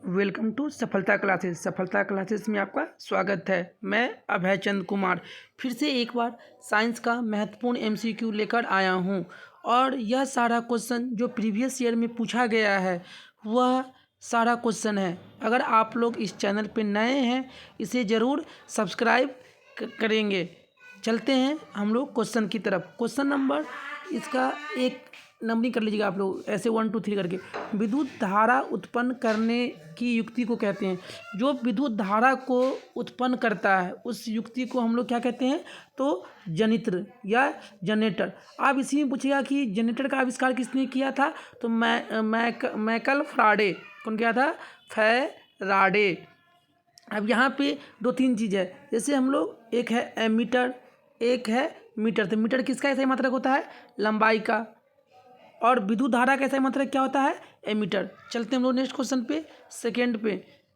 Welcome to सफलता classes. सफलता classes में आपका स्वागत है। मैं अभय चंद कुमार फिर से एक बार साइंस का महत्वपूर्ण एमसीक्यू लेकर आया हूं और यह सारा क्वेश्चन जो प्रीवियस ईयर में पूछा गया है वह सारा क्वेश्चन है। अगर आप लोग इस चैनल पर नए हैं इसे ज़रूर सब्सक्राइब करेंगे। चलते हैं हम लोग क्वेश्चन की तरफ। क्वेश्चन नंबर इसका एक नंबरिंग कर लीजिएगा आप लोग ऐसे 1 2 3 करके। विद्युत धारा उत्पन्न करने की युक्ति को कहते हैं। जो विद्युत धारा को उत्पन्न करता है उस युक्ति को हम लोग क्या कहते हैं तो जनित्र या जनरेटर। आप इसी में पूछेगा कि जनरेटर का आविष्कार किसने किया था तो माइकल फैराडे। कौन किया था? फैराडे। अब यहाँ पे 2-3 चीज़ है। जैसे हम लोग एक है एमीटर एक है मीटर। तो मीटर किसका ऐसा ही मात्रक होता है? लंबाई का। और विद्युत धारा का ऐसा ही मात्रक क्या होता है? एमीटर। चलते हम लोग नेक्स्ट क्वेश्चन पे।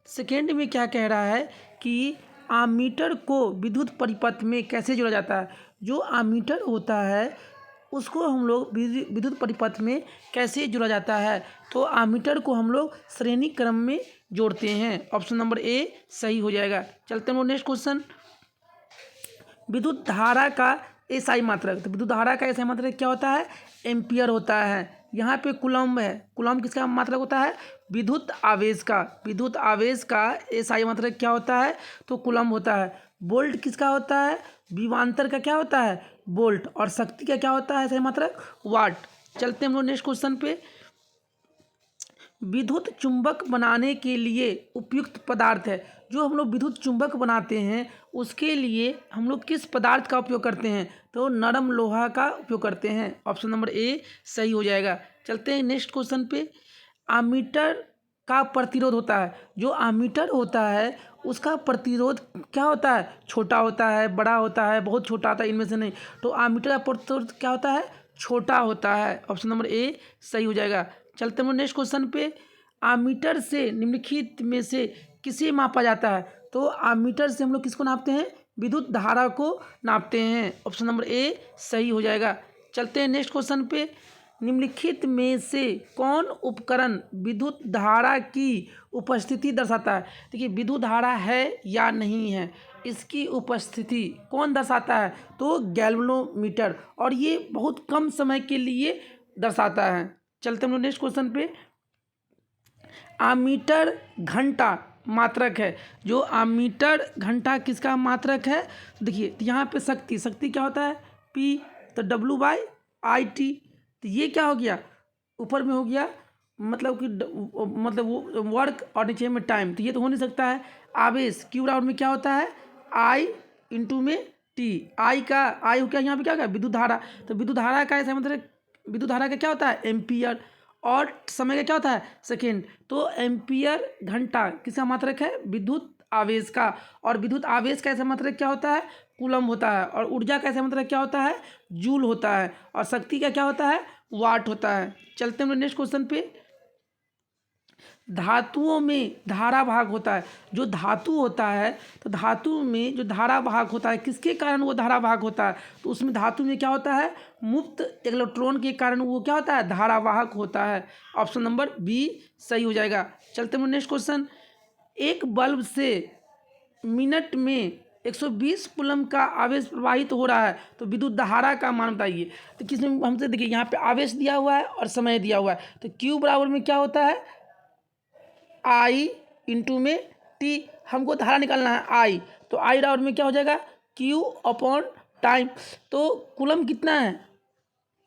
सेकेंड में क्या कह रहा है कि आमीटर को विद्युत परिपथ में कैसे जोड़ा जाता है। जो आमीटर होता है उसको हम लोग विद्युत परिपथ में कैसे जोड़ा जाता है तो आमीटर को हम लोग श्रेणी क्रम में जोड़ते हैं। ऑप्शन नंबर ए सही हो जाएगा। चलते हम लोग नेक्स्ट क्वेश्चन। विद्युत धारा का एसआई मात्रक। तो विद्युत धारा का एसआई मात्रक क्या होता है? एम्पियर होता है। यहाँ पे कूलम्ब है। कूलम्ब किसका मात्रक होता है? विद्युत आवेश का। विद्युत आवेश का एसआई मात्रक क्या होता है तो कूलम्ब होता है। वोल्ट किसका होता है? विभवांतर का क्या होता है? वोल्ट। और शक्ति का क्या होता है एसआई मात्रक? वाट। चलते हैं हम लोग नेक्स्ट क्वेश्चन पे। विद्युत चुंबक बनाने के लिए उपयुक्त पदार्थ है। जो हम लोग विद्युत चुंबक बनाते हैं उसके लिए हम लोग किस पदार्थ का उपयोग करते हैं तो नरम लोहा का उपयोग करते हैं। ऑप्शन नंबर ए सही हो जाएगा। चलते हैं नेक्स्ट क्वेश्चन पे। आमीटर का प्रतिरोध होता है। जो आमीटर होता है उसका प्रतिरोध क्या होता है? छोटा होता है, बड़ा होता है, बहुत छोटा होता है, इनमें से नहीं। तो आमीटर का प्रतिरोध क्या होता है? छोटा होता है। ऑप्शन नंबर ए सही हो जाएगा। चलते हैं नेक्स्ट क्वेश्चन पे। आमीटर से निम्नलिखित में से किसे मापा जाता है तो आमीटर से हम लोग किसको नापते हैं? विद्युत धारा को नापते हैं। ऑप्शन नंबर ए सही हो जाएगा। चलते हैं नेक्स्ट क्वेश्चन पे। निम्नलिखित में से कौन उपकरण विद्युत धारा की उपस्थिति दर्शाता है। देखिए विद्युत धारा है या नहीं है इसकी उपस्थिति कौन दर्शाता है तो गैल्वेनोमीटर। और ये बहुत कम समय के लिए दर्शाता है। चलते हम लोग नेक्स्ट क्वेश्चन पे। आमीटर घंटा मात्रक है। जो आमीटर घंटा किसका मात्रक है? देखिए यहाँ पे शक्ति क्या होता है? P। तो W/IT। तो ये क्या हो गया? ऊपर में हो गया मतलब कि मतलब वो वर्क और नीचे में टाइम। तो ये तो हो नहीं सकता है। आवेश Q में क्या होता है? I इंटू में T। आई हो क्या यहाँ पे क्या होगा? विद्युत धारा। तो विद्युत धारा का ऐसा मतलब विद्युत धारा का क्या होता है? एम्पियर। और समय का क्या होता है? सेकेंड। तो एम्पियर घंटा किसका मात्रक है? विद्युत आवेश का। और विद्युत आवेश का ऐसा मात्रक क्या होता है? कूलम्ब होता है। और ऊर्जा का ऐसा मात्रक क्या होता है? जूल होता है। और शक्ति का क्या होता है? वाट होता है। चलते हैं नेक्स्ट क्वेश्चन पे। धातुओं में धारा भाग होता है। जो धातु होता है तो धातु में जो धारा भाग होता है किसके कारण वो धारा भाग होता है तो उसमें धातु में क्या होता है? मुक्त इलेक्ट्रॉन के कारण वो क्या होता है? धारावाहक होता है। ऑप्शन नंबर बी सही हो जाएगा। चलते हैं नेक्स्ट क्वेश्चन। एक बल्ब से मिनट में 120 कूलम्ब का आवेश प्रवाहित हो रहा है तो विद्युत धारा का मान बताइए। तो किसमें हमसे देखिए यहाँ पे आवेश दिया हुआ है और समय दिया हुआ है। तो Q बराबर में क्या होता है? I इंटू में T। हमको धारा निकालना है I। तो I बराबर में क्या हो जाएगा? Q/टाइम। तो कूलम्ब कितना है?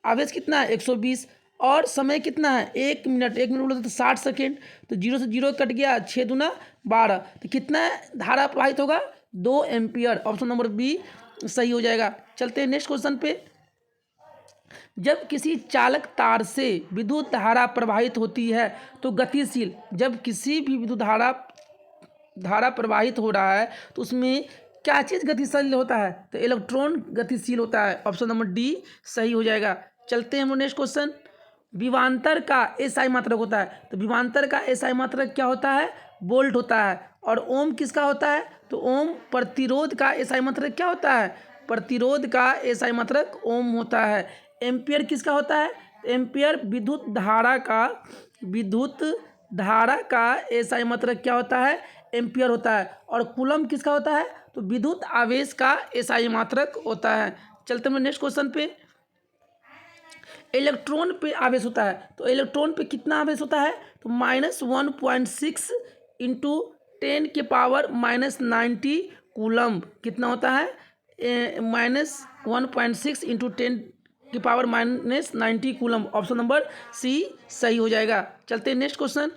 आवेश कितना है? 120। और समय कितना है? 1 मिनट। 1 मिनट बोले तो 60 सेकेंड। तो 0 से 0 कट गया, 6 दूना 12। तो कितना धारा प्रवाहित होगा? 2 एम्पियर। ऑप्शन नंबर बी सही हो जाएगा। चलते हैं नेक्स्ट क्वेश्चन पे। जब किसी चालक तार से विद्युत धारा प्रवाहित होती है तो गतिशील। जब किसी भी विद्युत धारा प्रवाहित हो रहा है तो उसमें क्या चीज़ गतिशील होता है? तो इलेक्ट्रॉन गतिशील होता है। ऑप्शन नंबर डी सही हो जाएगा। चलते हैं हम नेक्स्ट क्वेश्चन। विभवांतर का एसआई मात्रक होता है। तो विभवांतर का एसआई मात्रक क्या होता है? वोल्ट होता है। और ओम किसका होता है? तो ओम प्रतिरोध का एसआई मात्रक क्या होता है? प्रतिरोध का एसआई मात्रक ओम होता है। एम्पियर किसका होता है? एम्पियर विद्युत धारा का एसआई मात्रक क्या होता है? एम्पियर होता है। और कूलम किसका होता है? तो विद्युत आवेश का एसआई मात्रक होता है। चलते हैं नेक्स्ट क्वेश्चन पे। इलेक्ट्रॉन पे आवेश होता है, तो इलेक्ट्रॉन पे कितना आवेश होता है? तो -1.6 इंटू 10⁻90 कूलम कितना होता है? -1.6 into 10⁻90 coulomb. Option number C सही हो जाएगा। चलते हैं नेक्स्ट क्वेश्चन।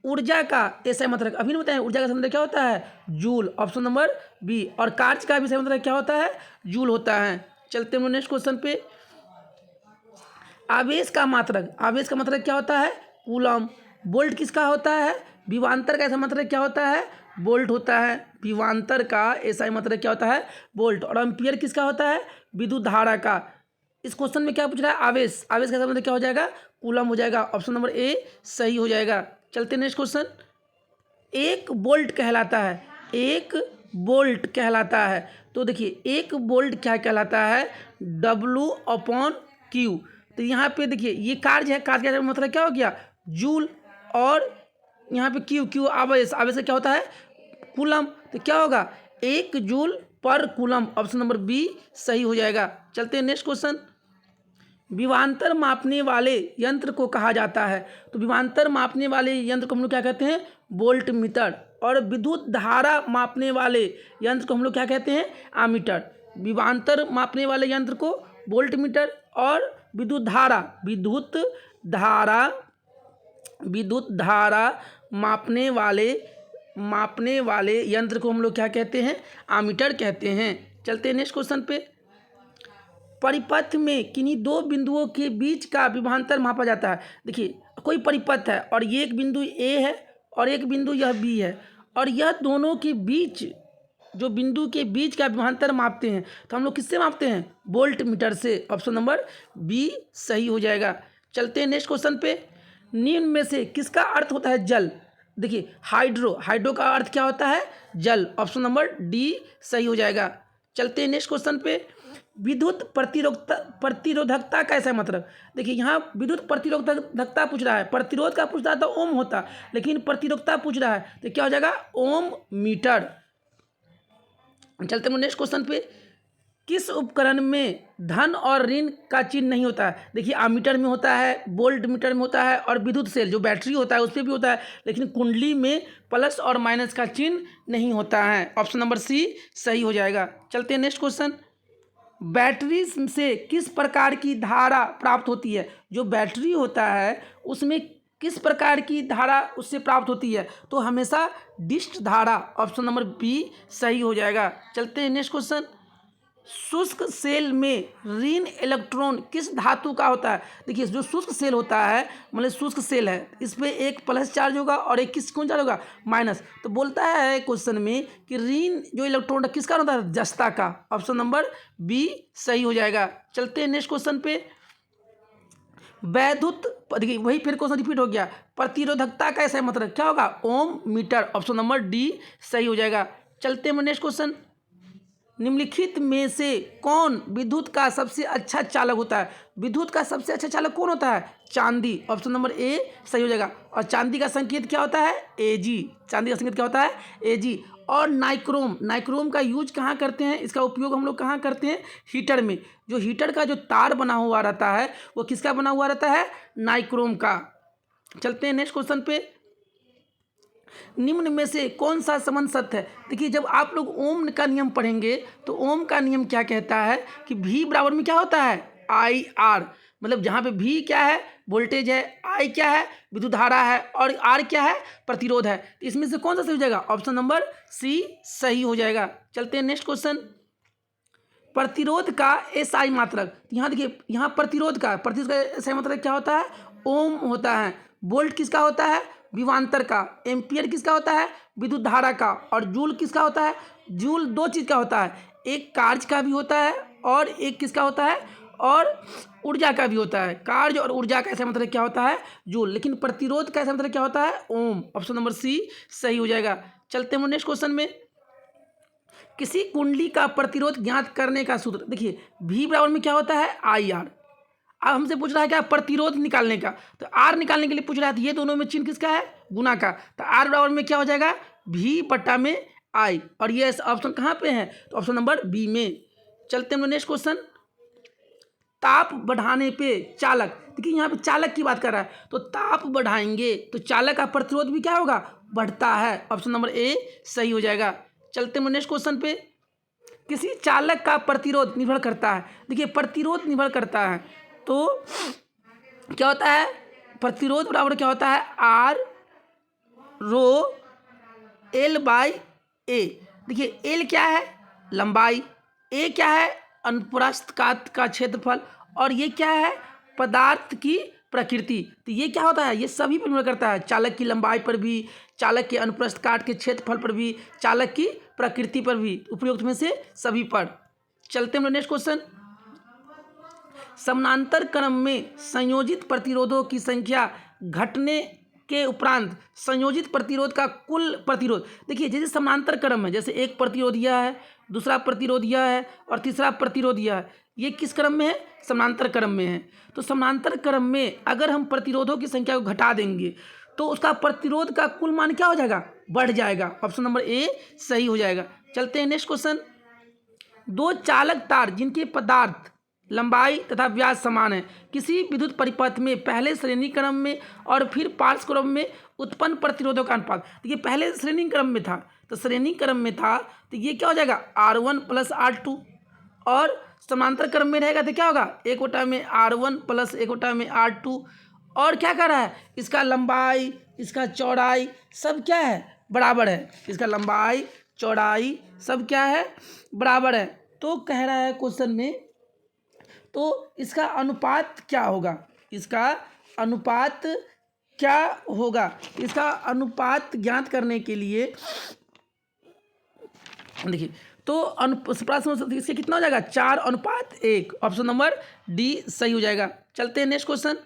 ऊर्जा का एसआई मात्रक अभी नहीं बताएं, ऊर्जा का मात्रक क्या होता है? जूल। Option number B. और कार्य का भी एसआई मात्रक क्या होता है? जूल होता है। चलते हैं नेक्स्ट क्वेश्चन पे। आवेश का मात्रक क्या होता है? कूलम। वोल्ट किसका होता है? विभवांतर का एसआई मात्रक क्या होता है? वोल्ट होता है। विभवांतर का एसआई मात्रक क्या होता है? वोल्ट। और एम्पियर किसका होता है? विद्युत धारा का। इस क्वेश्चन में क्या पूछ रहा है? आवेश का एसआई मात्रक क्या हो जाएगा? कूलम हो जाएगा। ऑप्शन नंबर ए सही हो जाएगा। चलते नेक्स्ट क्वेश्चन। एक बोल्ट कहलाता है, तो देखिए एक बोल्ट क्या कहलाता है? W/Q। तो यहाँ पे देखिए ये कार्य है, कार्य का मतलब क्या हो गया? जूल। और यहाँ पे क्यू आवेश का क्या होता है? कूलम। तो क्या होगा? 1 जूल पर कूलम। ऑप्शन नंबर बी सही हो जाएगा। चलते हैं नेक्स्ट क्वेश्चन। विभवांतर मापने वाले यंत्र को कहा जाता है, तो विभवांतर मापने वाले यंत्र को हम लोग क्या कहते हैं? Volt meter. और विद्युत धारा मापने वाले यंत्र को हम लोग क्या कहते हैं? आमीटर। विभवांतर मापने वाले यंत्र को वोल्ट मीटर, और विद्युत धारा मापने वाले यंत्र को हम लोग क्या कहते हैं? आमीटर कहते हैं। चलते हैं नेक्स्ट क्वेश्चन पे। परिपथ में किन्हीं दो बिंदुओं के बीच का विभवांतर मापा जाता है। देखिए कोई परिपथ है और ये एक बिंदु ए है और एक बिंदु यह बी है, और यह दोनों के बीच जो बिंदु के बीच का विभवांतर मापते हैं, तो हम लोग किससे मापते हैं? वोल्ट मीटर से। ऑप्शन नंबर बी सही हो जाएगा। चलते हैं नेक्स्ट क्वेश्चन पे। निम्न में से किसका अर्थ होता है जल? देखिए हाइड्रो का अर्थ क्या होता है? जल। ऑप्शन नंबर डी सही हो जाएगा। चलते हैं नेक्स्ट क्वेश्चन पे। विद्युत प्रतिरोधकता का ऐसा मतलब, देखिए यहाँ विद्युत प्रतिरोधकता पूछ रहा है, प्रतिरोध का पूछ रहा था ओम होता, लेकिन प्रतिरोधकता पूछ रहा है तो क्या हो जाएगा? ओम मीटर। चलते हैं नेक्स्ट क्वेश्चन पे। किस उपकरण में धन और ऋण का चिन्ह नहीं होता है? देखिए आमीटर में होता है, वोल्ट मीटर में होता है, और विद्युत सेल जो बैटरी होता है उस पर भी होता है, लेकिन कुंडली में प्लस और माइनस का चिन्ह नहीं होता है। ऑप्शन नंबर सी सही हो जाएगा। चलते हैं नेक्स्ट क्वेश्चन। बैटरी से किस प्रकार की धारा प्राप्त होती है? जो बैटरी होता है उसमें किस प्रकार की धारा उससे प्राप्त होती है? तो हमेशा डिस्ट धारा। ऑप्शन नंबर बी सही हो जाएगा। चलते हैं नेक्स्ट क्वेश्चन। शुष्क सेल में ऋण इलेक्ट्रॉन किस धातु का होता है? देखिए जो शुष्क सेल होता है, मतलब शुष्क सेल है, इस पर एक प्लस चार्ज होगा और एक कौन चार्ज होगा? माइनस। तो बोलता है क्वेश्चन में कि ऋण जो इलेक्ट्रॉन किसका होता है? जस्ता का। ऑप्शन नंबर बी सही हो जाएगा। चलते हैं नेक्स्ट क्वेश्चन पे। वैद्युत, देखिए वही फिर क्वेश्चन रिपीट हो गया। प्रतिरोधकता का ऐसा मतलब क्या होगा? ओम मीटर। ऑप्शन नंबर डी सही हो जाएगा। चलते हैं नेक्स्ट क्वेश्चन। निम्नलिखित में से कौन विद्युत का सबसे अच्छा चालक होता है? विद्युत का सबसे अच्छा चालक कौन होता है? चांदी। ऑप्शन नंबर ए सही हो जाएगा। और चांदी का संकेत क्या होता है? एजी। चांदी का संकेत क्या होता है? एजी। और नाइक्रोम का यूज कहाँ करते हैं? इसका उपयोग हम लोग कहाँ करते हैं? हीटर में। जो हीटर का जो तार बना हुआ रहता है वो किसका बना हुआ रहता है? नाइक्रोम का। चलते हैं नेक्स्ट क्वेश्चन पे। निम्न में से कौन सा संबंध सत्य है? देखिए जब आप लोग ओम का नियम पढ़ेंगे तो ओम का नियम क्या कहता है कि V बराबर में क्या होता है? IR। मतलब जहाँ पे V क्या है? वोल्टेज है, I क्या है? विद्युत धारा है, और R क्या है? प्रतिरोध है। तो इसमें से कौन सा सही हो जाएगा? ऑप्शन नंबर सी सही हो जाएगा। चलते हैं नेक्स्ट क्वेश्चन। प्रतिरोध का एसआई मात्रक, यहाँ देखिए यहाँ प्रतिरोध का एसआई मात्रक क्या होता है? ओम होता है। वोल्ट किसका होता है? विभवांतर का। एम्पियर किसका होता है? विद्युत धारा का। और जूल किसका होता है? जूल दो चीज़ का होता है, एक कार्य का भी होता है और एक किसका होता है? और ऊर्जा का भी होता है। कार्य और ऊर्जा का ऐसा मतलब क्या होता है? जूल। लेकिन प्रतिरोध का ऐसा मतलब क्या होता है? ओम। ऑप्शन नंबर सी सही हो जाएगा। चलते हैं नेक्स्ट क्वेश्चन में। किसी कुंडली का प्रतिरोध ज्ञात करने का सूत्र, देखिए V बराबर में क्या होता है? IR। अब हमसे पूछ रहा है क्या, प्रतिरोध निकालने का। तो आर निकालने के लिए पूछ रहा है, तो ये दोनों में चिन्ह किसका है, गुना का। तो आर बराबर में क्या हो जाएगा, भी बटा में आई, और ये ऑप्शन कहाँ पे है, तो ऑप्शन नंबर बी में। चलते हैं नेक्स्ट क्वेश्चन। ताप बढ़ाने पे चालक, देखिए यहाँ पे चालक की बात कर रहा है, तो ताप बढ़ाएंगे तो चालक का प्रतिरोध भी क्या होगा, बढ़ता है। ऑप्शन नंबर ए सही हो जाएगा। चलते हैं नेक्स्ट क्वेश्चन पे। किसी चालक का प्रतिरोध निर्भर करता है, देखिए प्रतिरोध निर्भर करता है, तो क्या होता है, प्रतिरोध बराबर क्या होता है, आर रो एल बाई ए। देखिए एल क्या है, लंबाई, ए क्या है, अनुप्रस्थ काट का क्षेत्रफल, और ये क्या है, पदार्थ की प्रकृति। तो ये क्या होता है, ये सभी पर निर्भर करता है, चालक की लंबाई पर भी, चालक के अनुप्रस्थ काट के क्षेत्रफल पर भी, चालक की प्रकृति पर भी, उपयुक्त में से सभी पर। चलते हैं नेक्स्ट क्वेश्चन। समानांतर क्रम में संयोजित प्रतिरोधों की संख्या घटने के उपरांत संयोजित प्रतिरोध का कुल प्रतिरोध, देखिए जैसे समानांतर क्रम है, जैसे एक प्रतिरोध यह है, दूसरा प्रतिरोध यह है, और तीसरा प्रतिरोध यह है, ये किस क्रम में है, समानांतर क्रम में है। तो समानांतर क्रम में अगर हम प्रतिरोधों की संख्या को घटा देंगे तो उसका प्रतिरोध का कुल मान क्या हो जाएगा, बढ़ जाएगा। ऑप्शन नंबर ए सही हो जाएगा। चलते हैं नेक्स्ट क्वेश्चन। दो चालक तार जिनके पदार्थ लंबाई तथा व्यास समान है, किसी विद्युत परिपथ में पहले श्रेणी क्रम में और फिर पार्श्व क्रम में उत्पन्न प्रतिरोधों का अनुपात, देखिए पहले श्रेणी क्रम में था, तो श्रेणी क्रम में था तो ये क्या हो जाएगा, R1 प्लस R2, और समांतर क्रम में रहेगा तो क्या होगा, 1 में R1 प्लस 1 में R2, और क्या कर रहा है, इसका लंबाई इसका चौड़ाई सब क्या है, बराबर है, इसका लंबाई चौड़ाई सब क्या है, बराबर है। तो कह रहा है क्वेश्चन में, तो इसका अनुपात क्या होगा, इसका अनुपात क्या होगा, इसका अनुपात ज्ञात करने के लिए देखिए, तो प्रश्न इसके कितना हो जाएगा, 4:1। ऑप्शन नंबर डी सही हो जाएगा। चलते हैं नेक्स्ट क्वेश्चन।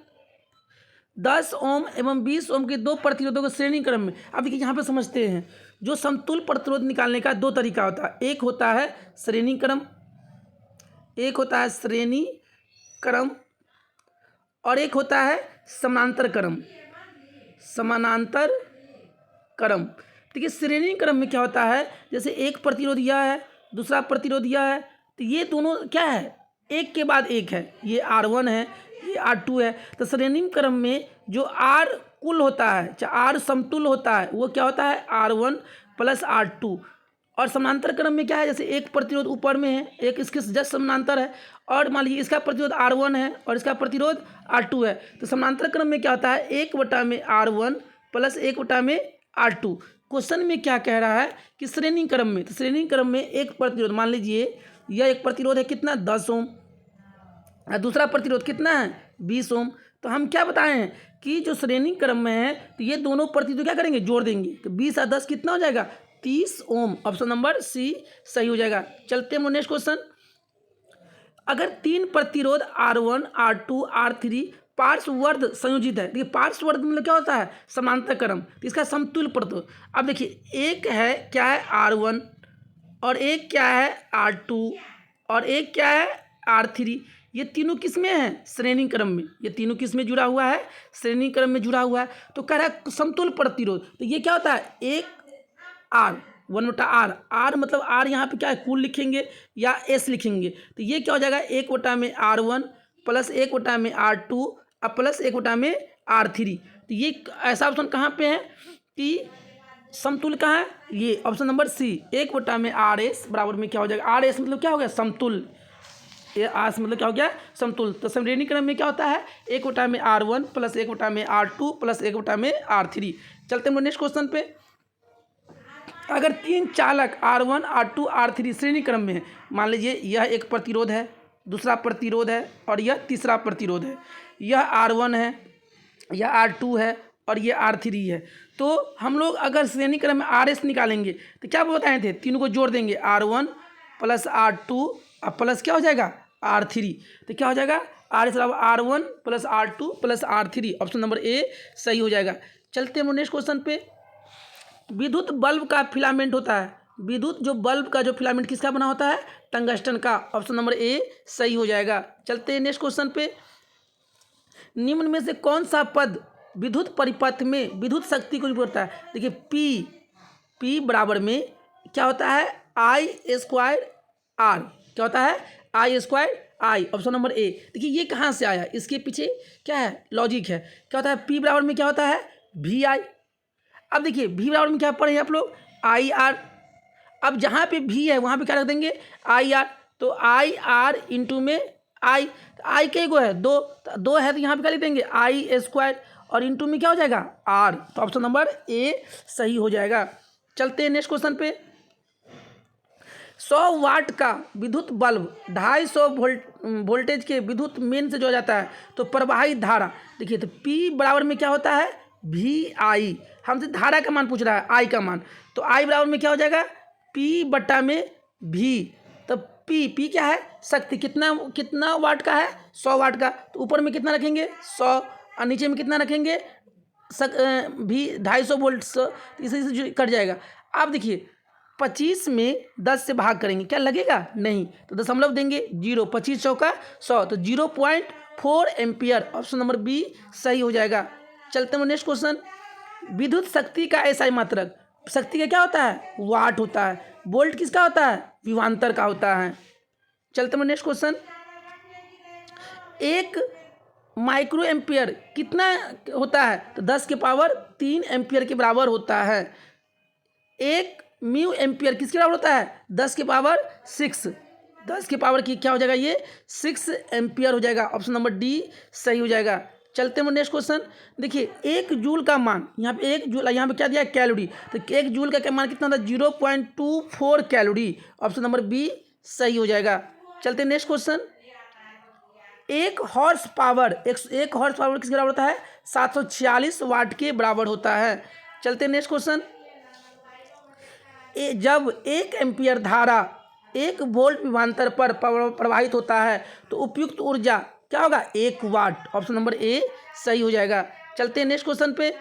10 ओम एवं 20 ओम के दो प्रतिरोधों के श्रेणी क्रम में, अब देखिए यहाँ पे समझते हैं, जो समतुल्य प्रतिरोध निकालने का दो तरीका होता है, एक होता है श्रेणी क्रम, एक होता है श्रेणी क्रम, और एक होता है समानांतर क्रम, समानांतर क्रम। देखिए श्रेणी क्रम में क्या होता है, जैसे एक प्रतिरोध यह है, दूसरा प्रतिरोध यह है, तो ये दोनों क्या है, एक के बाद एक है, ये R1 है, ये R2 है। तो श्रेणी क्रम में जो R कुल होता है, चाहे R समतुल्य होता है, वो क्या होता है, R1 प्लस R2। और समानांतर क्रम में क्या है, जैसे एक प्रतिरोध ऊपर में है, एक इसके जस्ट समानांतर है, और मान लीजिए इसका प्रतिरोध R1 है और इसका प्रतिरोध R2 है, तो समानांतर क्रम में क्या होता है, 1 में R1 प्लस 1 में R2। क्वेश्चन में क्या कह रहा है कि श्रेणी क्रम में, तो श्रेणी क्रम में एक प्रतिरोध, मान लीजिए यह एक प्रतिरोध है कितना, 10 ओम, और दूसरा प्रतिरोध कितना है, 20 ओम। तो हम क्या बताए हैं कि जो श्रेणी क्रम में है, तो ये दोनों प्रतिरोध क्या करेंगे, जोड़ देंगे, तो 20 और 10 कितना हो जाएगा, 30 ओम। ऑप्शन नंबर सी सही हो जाएगा। चलते हैं नेक्स्ट क्वेश्चन। अगर 3 प्रतिरोध R1 R2 R3 पार्श्ववर्ध संयोजित है, देखिए पार्श्ववर्ध मतलब क्या होता है, समांतर क्रम, तो इसका समतुल्य प्रतिरोध, अब देखिए एक है क्या है R1, और एक क्या है R2, और एक क्या है R3, ये तीनों किस में है, श्रेणी क्रम में, ये तीनों किस में जुड़ा हुआ है, श्रेणी क्रम में जुड़ा हुआ है। तो कह रहा है समतुल्य प्रतिरोध, तो ये क्या होता है, एक R 1/R, R मतलब R यहाँ पे क्या है, कुल लिखेंगे या S लिखेंगे, तो ये क्या हो जाएगा, 1 में R1 प्लस 1 में R2 और प्लस 1 में R3। तो ये ऐसा ऑप्शन कहाँ पे है कि समतुल्य कहाँ है, ये ऑप्शन नंबर सी, 1 में RS बराबर में क्या हो जाएगा, RS मतलब क्या हो गया, समतुल्य, ये आस मतलब क्या हो गया, समतुल्य। तो श्रेणी क्रम में क्या होता है, 1 में R1 प्लस 1 में R2 प्लस 1 में R3। चलते हैं नेक्स्ट क्वेश्चन पे। अगर 3 चालक R1 R2 R3 श्रेणी क्रम में है, मान लीजिए यह एक प्रतिरोध है, दूसरा प्रतिरोध है, और यह तीसरा प्रतिरोध है, यह R1 है, यह R2 है, और ये R3 है। तो हम लोग अगर श्रेणी क्रम में RS निकालेंगे तो क्या बताए थे, तीनों को जोड़ देंगे, R1 प्लस R2 और प्लस क्या हो जाएगा, R3। तो क्या हो जाएगा, RS बराबर R1 plus R2 plus R3। Option number A सही हो जाएगा। चलते हैं नेक्स्ट क्वेश्चन पे। विद्युत बल्ब का फिलामेंट होता है, विद्युत जो बल्ब का जो फिलामेंट किसका बना होता है, टंगस्टन का। ऑप्शन नंबर ए सही हो जाएगा। चलते हैं नेक्स्ट क्वेश्चन पे। निम्न में से कौन सा पद विद्युत परिपथ में विद्युत शक्ति को रिपोर्ट करता है? देखिए P बराबर में क्या होता है? I square R। क्या होता है? I square I। Option number A. देखिए ये कहाँ से आया, इसके पीछे क्या है, लॉजिक है। क्या होता है? P बराबर में क्या होता है? VI। अब देखिए V बराबर में क्या पढ़े हैं आप लोग? IR। अब जहाँ पे V है वहाँ पे क्या रख देंगे? IR। तो IR इंटू में I, आई के गो है? दो है, तो यहाँ पे क्या लिख देंगे? I स्क्वायर, और इंटू में क्या हो जाएगा? R। तो ऑप्शन नंबर ए सही हो जाएगा। चलते हैं नेक्स्ट क्वेश्चन पे। 100 वाट का विद्युत बल्ब 250 वोल्टेज के विद्युत मेन से जोड़ा जाता है तो प्रवाहित धारा, देखिए तो P बराबर में क्या होता है? VI। हमसे धारा का मान पूछ रहा है, I का मान, तो I बराबर में क्या हो जाएगा? P बटा में V। तो P क्या है? शक्ति। कितना वाट का है? 100 वाट का। तो ऊपर में कितना रखेंगे? 100, और नीचे में कितना रखेंगे? V 250 volt. इसी से कट जाएगा। अब देखिए 25 में 10 से भाग करेंगे, क्या लगेगा? नहीं, तो दशमलव देंगे 0। 25 चौका 100, तो 0.4 एम्पियर। ऑप्शन नंबर बी सही हो जाएगा। चलते हैं नेक्स्ट क्वेश्चन। विद्युत शक्ति का एसआई मात्रक, शक्ति का क्या होता है? वाट होता है। वोल्ट किसका होता है? विभवांतर का होता है। चलते हैं नेक्स्ट क्वेश्चन। 1 माइक्रो एम्पियर कितना होता है? तो 10 के पावर 3 एम्पियर के बराबर होता है। 1 म्यू एम्पियर किसके बराबर होता है? 10 के पावर 6। 10 के पावर की क्या हो जाएगा? ये 6 एम्पियर हो जाएगा। ऑप्शन नंबर डी सही हो जाएगा। चलते हैं नेक्स्ट क्वेश्चन। देखिए 1 जूल का मान, यहाँ पे 1 जूल, यहाँ पे क्या दिया? कैलोरी। तो 1 जूल का मान कितना था? 0.24 कैलोरी। ऑप्शन नंबर बी सही हो जाएगा। चलते हैं नेक्स्ट क्वेश्चन। 1 हॉर्स पावर किसके बराबर होता है? 746 वाट के बराबर होता है। चलते हैं नेक्स्ट क्वेश्चन। जब 1 एम्पियर धारा 1 वोल्ट विभवांतर पर प्रवाहित होता है तो उपयुक्त ऊर्जा क्या होगा? 1 वाट। ऑप्शन नंबर ए सही हो जाएगा। चलते हैं नेक्स्ट क्वेश्चन पे।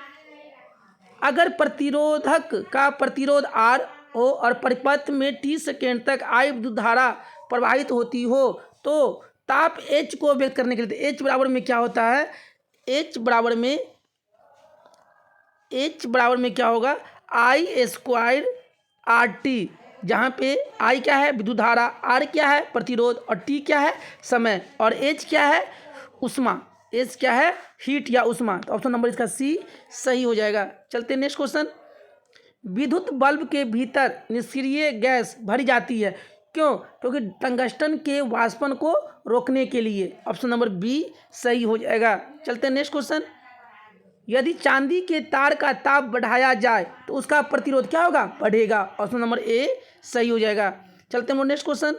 अगर प्रतिरोधक का प्रतिरोध R हो और परिपथ में T सेकेंड तक I विद्युत धारा प्रवाहित होती हो तो ताप H को व्यक्त करने के लिए H बराबर में क्या होता है? H बराबर में क्या होगा? I स्क्वायर RT, जहाँ पे I क्या है? विद्युत धारा, R क्या है? प्रतिरोध, और T क्या है? समय, और H क्या है? उष्मा। H क्या है? हीट या उष्मा। तो ऑप्शन नंबर इसका सी सही हो जाएगा। चलते हैं नेक्स्ट क्वेश्चन। विद्युत बल्ब के भीतर निष्क्रिय गैस भरी जाती है, क्यों? क्योंकि टंगस्टन के वाष्पन को रोकने के लिए। ऑप्शन नंबर बी सही हो जाएगा। चलते हैं नेक्स्ट क्वेश्चन। यदि चांदी के तार का ताप बढ़ाया जाए तो उसका प्रतिरोध क्या होगा? बढ़ेगा। ऑप्शन नंबर ए सही हो जाएगा। चलते हैं नेक्स्ट क्वेश्चन।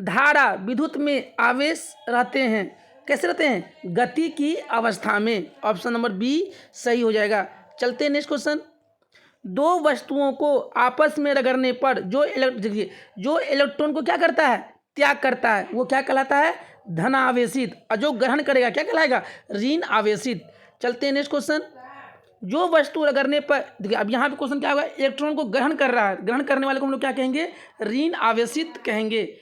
धारा विद्युत में आवेश रहते हैं, कैसे रहते हैं? गति की अवस्था में। ऑप्शन नंबर बी सही हो जाएगा। चलते हैं नेक्स्ट क्वेश्चन। 2 वस्तुओं को आपस में रगड़ने पर जो इलेक्ट्रॉन को क्या करता है? त्याग करता है, वो क्या कहलाता है? धन आवेशित। और जो ग्रहण करेगा क्या कहलाएगा? ऋण आवेशित। चलते हैं नेक्स्ट क्वेश्चन। जो वस्तु रगड़ने पर, देखिए अब यहाँ पे क्वेश्चन क्या होगा? इलेक्ट्रॉन को ग्रहण कर रहा है, ग्रहण करने वाले को हम लोग क्या कहेंगे? ऋण आवेशित कहेंगे।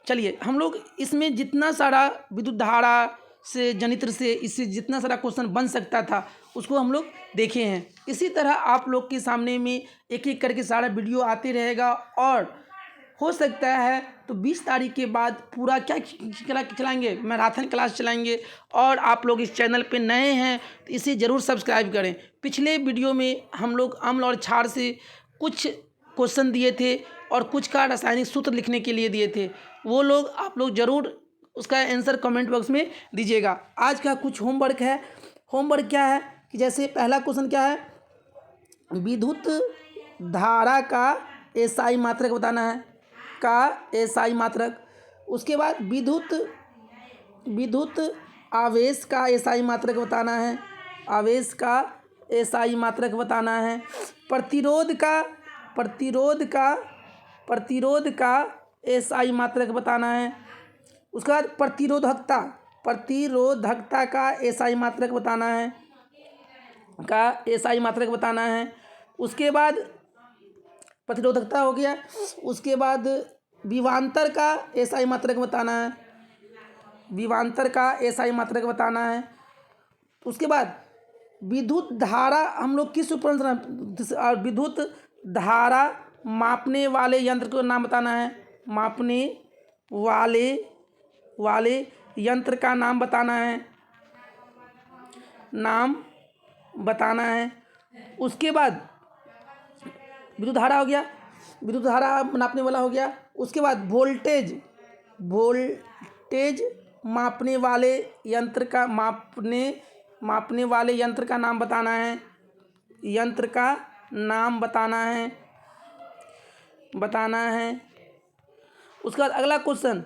चलिए हम लोग इसमें जितना सारा विद्युत धारा से, जनित्र से, इससे जितना सारा क्वेश्चन बन सकता था उसको हम लोग देखे हैं। इसी तरह आप लोग के सामने में एक एक करके सारा वीडियो आते रहेगा, और हो सकता है तो 20 तारीख के बाद पूरा क्या चलाएंगे? मैराथन क्लास चलाएंगे। और आप लोग इस चैनल पे नए हैं तो इसे ज़रूर सब्सक्राइब करें। पिछले वीडियो में हम लोग अम्ल और क्षार से कुछ क्वेश्चन दिए थे और कुछ का रासायनिक सूत्र लिखने के लिए दिए थे, वो लोग आप लोग ज़रूर उसका आंसर कमेंट बॉक्स में दीजिएगा। आज का कुछ होमवर्क है। होमवर्क क्या है कि जैसे पहला क्वेश्चन क्या है? विद्युत धारा का एसआई मात्रक बताना है, का एसआई मात्रक। उसके बाद विद्युत आवेश का एसआई मात्रक बताना है, आवेश का एसआई मात्रक बताना है। प्रतिरोध का एसआई मात्रक बताना है। उसके बाद प्रतिरोधकता का एसआई मात्रक बताना है, उसके बाद प्रतिरोधकता हो गया। उसके बाद विभवांतर का एसआई मात्रक बताना है। विभवांतर का एसआई मात्रक बताना है। उसके बाद विद्युत धारा हम लोग किस उपकरण, विद्युत धारा मापने वाले यंत्र का नाम बताना है। मापने वाले यंत्र का नाम बताना है, नाम बताना है। उसके बाद विद्युत धारा हो गया, विद्युत धारा नापने वाला हो गया। उसके बाद वोल्टेज मापने वाले यंत्र का मापने वाले यंत्र का नाम बताना है, यंत्र का नाम बताना है। उसके बाद अगला क्वेश्चन,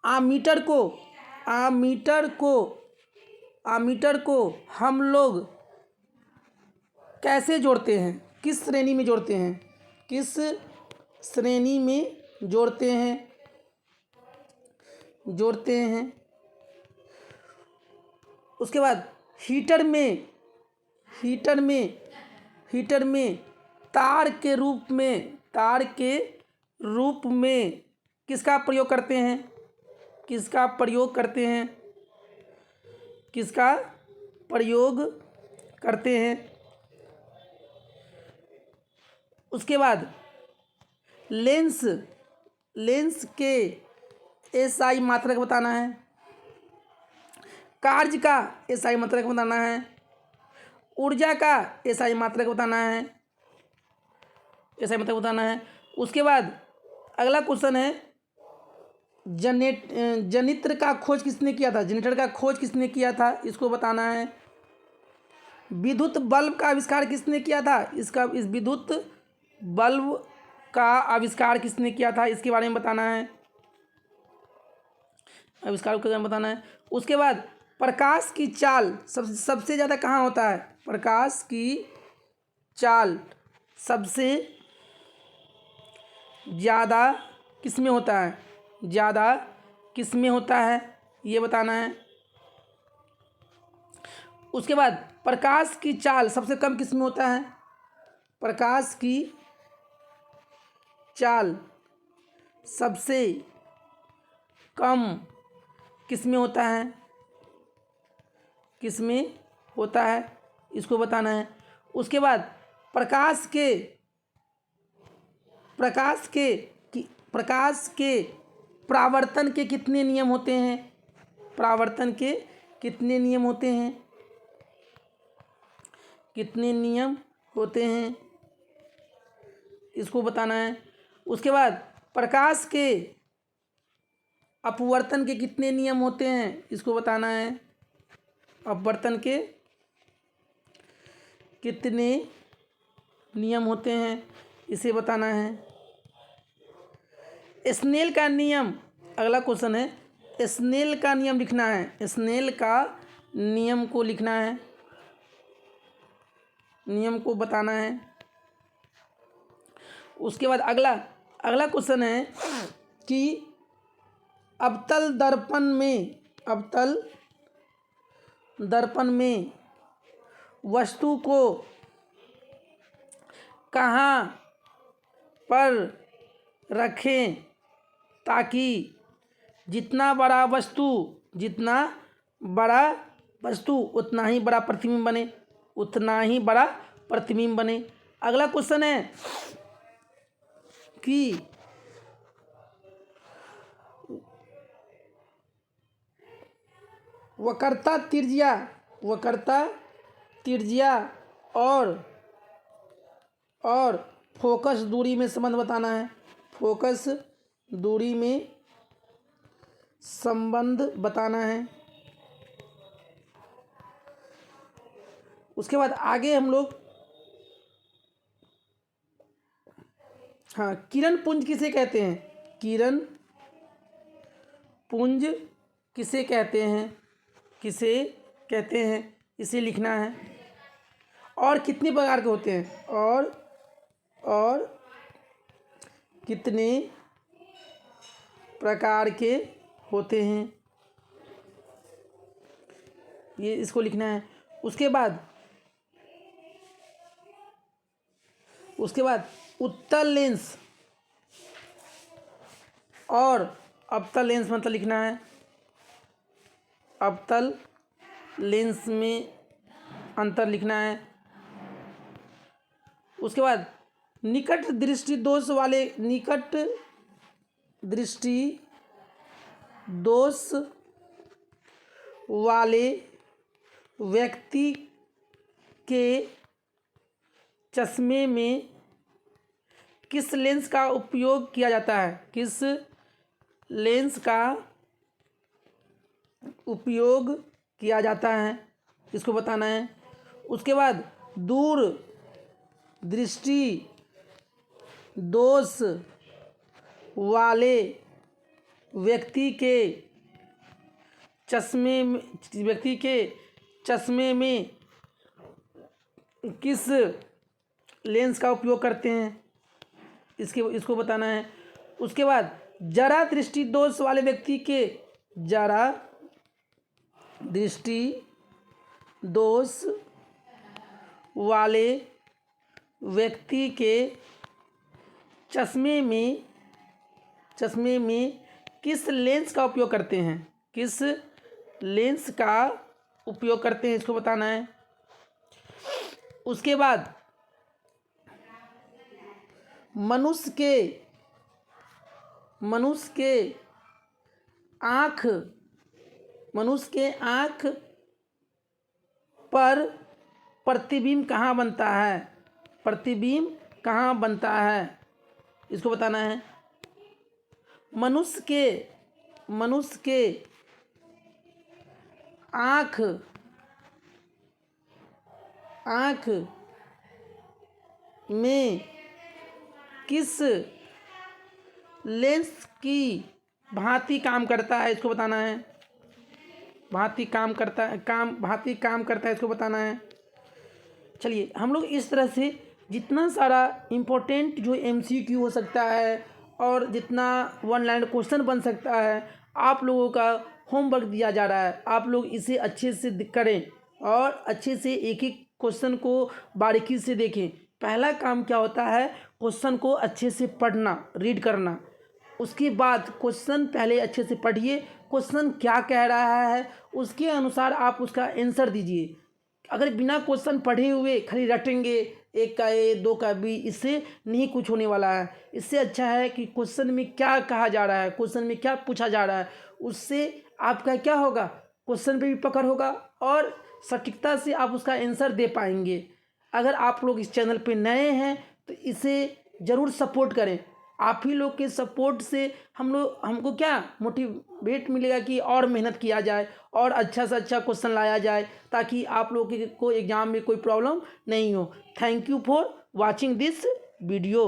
आमीटर को हम लोग कैसे जोड़ते हैं, किस श्रेणी में जोड़ते हैं, जोड़ते हैं। उसके बाद हीटर में तार के रूप में किसका प्रयोग करते हैं। उसके बाद लेंस के एसआई मात्रक बताना है, कार्य का एसआई मात्रक बताना है, ऊर्जा का एसआई मात्रक बताना है। उसके बाद अगला क्वेश्चन है, जनरेटर का खोज किसने किया था, इसको बताना है। विद्युत बल्ब का आविष्कार किसने किया था, इस विद्युत बल्ब का आविष्कार किसने किया था, इसके बारे में बताना है, आविष्कार के बारे में बताना है। उसके बाद प्रकाश की चाल सबसे ज़्यादा कहाँ होता है, प्रकाश की चाल सबसे ज़्यादा किस में होता है, ये बताना है। उसके बाद प्रकाश की चाल सबसे कम किस में होता है, प्रकाश की चाल सबसे कम किस में होता है, इसको बताना है। उसके बाद प्रकाश के परावर्तन के कितने नियम होते हैं, इसको बताना है। उसके बाद प्रकाश के अपवर्तन के कितने नियम होते हैं, इसको बताना है। अपवर्तन के कितने नियम होते हैं, इसे बताना है। स्नेल का नियम, अगला क्वेश्चन है, स्नेल का नियम लिखना है, स्नेल का नियम को लिखना है, नियम को बताना है। उसके बाद अगला क्वेश्चन है कि अवतल दर्पण में वस्तु को कहाँ पर रखें ताकि जितना बड़ा वस्तु उतना ही बड़ा प्रतिबिंब बने। अगला क्वेश्चन है कि वक्रता त्रिज्या और फोकस दूरी में संबंध बताना है, फोकस दूरी में संबंध बताना है। उसके बाद आगे हम लोग किरण पुंज किसे कहते हैं, इसे लिखना है। और कितने प्रकार के होते हैं, और कितने प्रकार के होते हैं, ये इसको लिखना है। उसके बाद उत्तल लेंस और अवतल लेंस मतलब लिखना है, अवतल लेंस में अंतर लिखना है। उसके बाद निकट दृष्टि दोष वाले व्यक्ति के चश्मे में किस लेंस का उपयोग किया जाता है? किस लेंस का उपयोग किया जाता है, इसको बताना है। उसके बाद दूर दृष्टि दोष वाले व्यक्ति के चश्मे में किस लेंस का उपयोग करते हैं, इसको बताना है। उसके बाद जरा दृष्टि दोष वाले व्यक्ति के चश्मे में किस लेंस का उपयोग करते हैं, किस लेंस का उपयोग करते हैं, इसको बताना है। उसके बाद मनुष्य के आँख पर प्रतिबिंब कहाँ बनता है, प्रतिबिंब कहाँ बनता है, इसको बताना है। मनुष्य के आँख में किस लेंस की भांति काम करता है, इसको बताना है। भांति काम करता है, इसको बताना है। चलिए हम लोग इस तरह से जितना सारा इम्पोर्टेंट जो MCQ हो सकता है और जितना वन लाइन क्वेश्चन बन सकता है, आप लोगों का होमवर्क दिया जा रहा है। आप लोग इसे अच्छे से करें और अच्छे से एक एक क्वेश्चन को बारीकी से देखें। पहला काम क्या होता है, क्वेश्चन को अच्छे से पढ़ना, रीड करना। उसके बाद क्वेश्चन पहले अच्छे से पढ़िए, क्वेश्चन क्या कह रहा है उसके अनुसार आप उसका आंसर दीजिए। अगर बिना क्वेश्चन पढ़े हुए खाली रटेंगे, एक का ए दो का बी, इससे नहीं कुछ होने वाला है। इससे अच्छा है कि क्वेश्चन में क्या कहा जा रहा है, क्वेश्चन में क्या पूछा जा रहा है, उससे आपका क्या होगा, क्वेश्चन पे भी पकड़ होगा और सटीकता से आप उसका आंसर दे पाएंगे। अगर आप लोग इस चैनल पे नए हैं तो इसे ज़रूर सपोर्ट करें। आप ही लोग के सपोर्ट से हमको क्या मोटिवेट मिलेगा कि और मेहनत किया जाए और अच्छा से अच्छा क्वेश्चन लाया जाए, ताकि आप लोगों को एग्ज़ाम में कोई प्रॉब्लम नहीं हो। Thank you for watching this video.